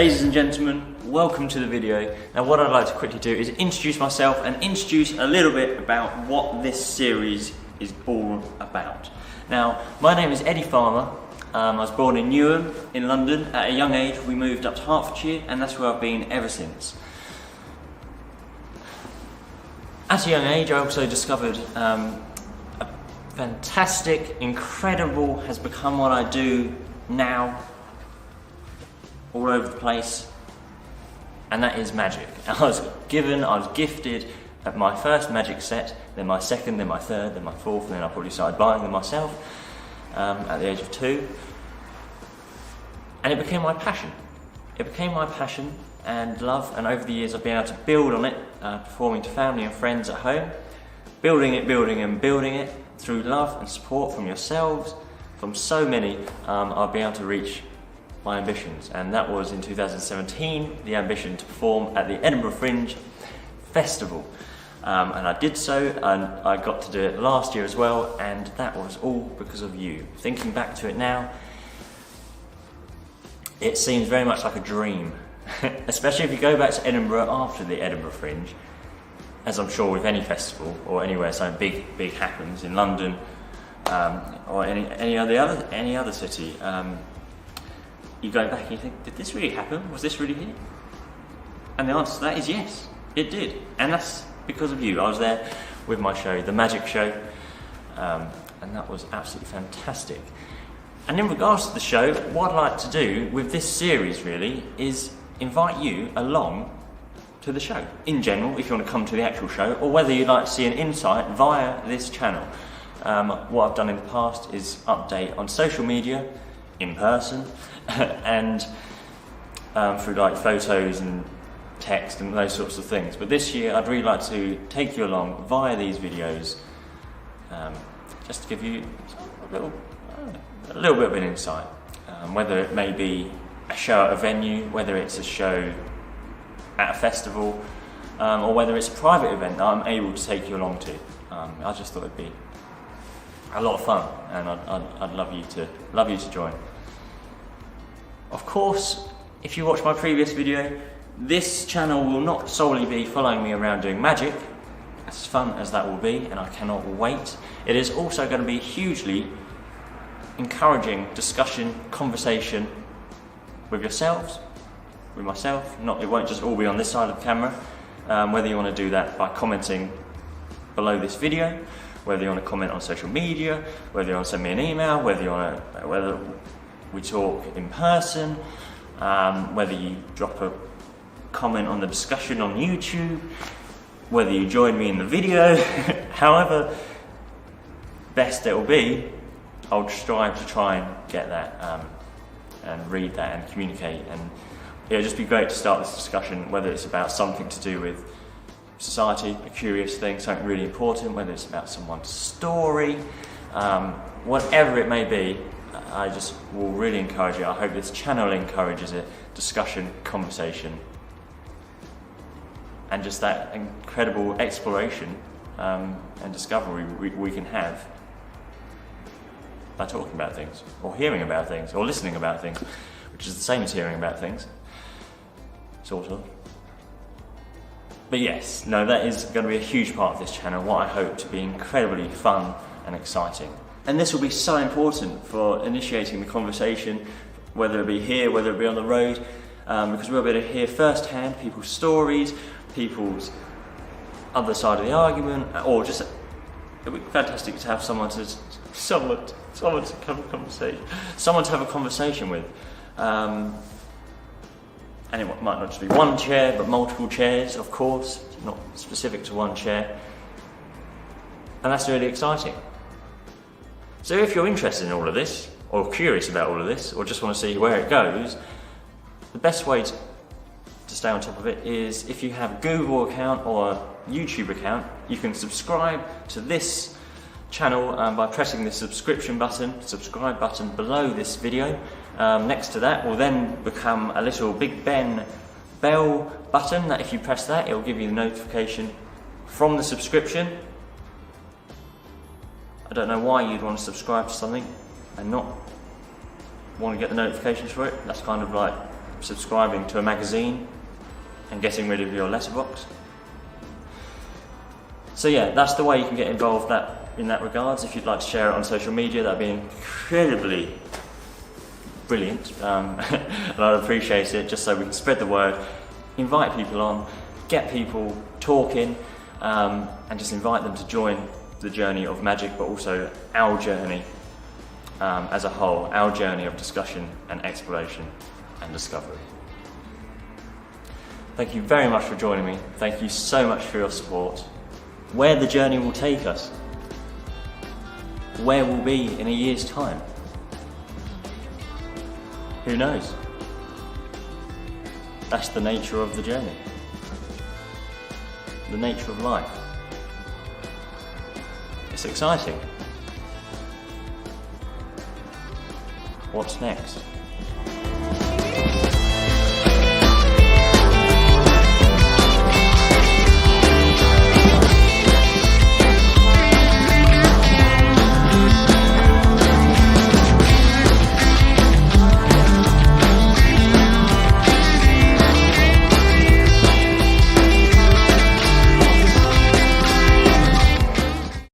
Ladies and gentlemen, welcome to the video. Now what I'd like to quickly do is introduce myself and introduce a little bit about what this series is all about. Now, my name is Eddie Farmer. I was born in Newham in London. At a young age we moved up to Hertfordshire and that's where I've been ever since. At a young age I also discovered a fantastic, incredible, has become what I do now, all over the place, and that is magic. I was gifted at my first magic set, then my second, then my third, then my fourth, and then I probably started buying them myself at the age of 2. And it became my passion. It became my passion and love, and over the years I've been able to build on it, performing to family and friends at home, building it through love and support from yourselves, from so many. I've been able to reach my ambitions, and that was in 2017, the ambition to perform at the Edinburgh Fringe Festival. And I did so, and I got to do it last year as well, and that was all because of you. Thinking back to it now, it seems very much like a dream, especially if you go back to Edinburgh after the Edinburgh Fringe, as I'm sure with any festival or anywhere something big happens in London or any other city. You go back and you think, did this really happen? Was this really here? And the answer to that is yes, it did. And that's because of you. I was there with my show, The Magic Show, and that was absolutely fantastic. And in regards to the show, what I'd like to do with this series really is invite you along to the show. In general, if you want to come to the actual show, or whether you'd like to see an insight via this channel. What I've done in the past is update on social media, in person, and through like photos and text and those sorts of things. But this year I'd really like to take you along via these videos, just to give you a little bit of an insight, whether it may be a show at a venue, whether it's a show at a festival, or whether it's a private event that I'm able to take you along to. I just thought it'd be a lot of fun, and I'd love you to join. Of course, if you watch my previous video, this channel will not solely be following me around doing magic, as fun as that will be, and I cannot wait. It is also going to be hugely encouraging discussion, conversation with yourselves, with myself. It won't just all be on this side of the camera. Whether you want to do that by commenting below this video, whether you want to comment on social media, whether you want to send me an email, whether we talk in person, whether you drop a comment on the discussion on YouTube, whether you join me in the video, however best it will be, I'll strive to try and get that and read that and communicate, and it'll just be great to start this discussion, whether it's about something to do with society, a curious thing, something really important, whether it's about someone's story, whatever it may be. I just will really encourage it. I hope this channel encourages it, discussion, conversation, and just that incredible exploration and discovery we can have by talking about things, or hearing about things, or listening about things, which is the same as hearing about things, sort of. But yes, no, that is going to be a huge part of this channel, what I hope to be incredibly fun and exciting. And this will be so important for initiating the conversation, whether it be here, whether it be on the road, because we'll be able to hear firsthand people's stories, people's other side of the argument, or just, it'd be fantastic to have someone to have a conversation with. And it might not just be one chair, but multiple chairs, of course, not specific to one chair. And that's really exciting. So if you're interested in all of this, or curious about all of this, or just want to see where it goes, the best way to stay on top of it is, if you have a Google account or a YouTube account, you can subscribe to this channel by pressing the subscribe button below this video. Next to that will then become a little Big Ben bell button that if you press that, it will give you the notification from the subscription. I don't know why you'd want to subscribe to something and not want to get the notifications for it. That's kind of like subscribing to a magazine and getting rid of your letterbox. So yeah, that's the way you can get involved in that regards. If you'd like to share it on social media, that'd be incredibly brilliant, and I'd appreciate it, just so we can spread the word, invite people on, get people talking, and just invite them to join the journey of magic, but also our journey as a whole, our journey of discussion and exploration and discovery. Thank you very much for joining me. Thank you so much for your support. Where the journey will take us, where we'll be in a year's time, who knows? That's the nature of the journey, the nature of life. It's exciting. What's next?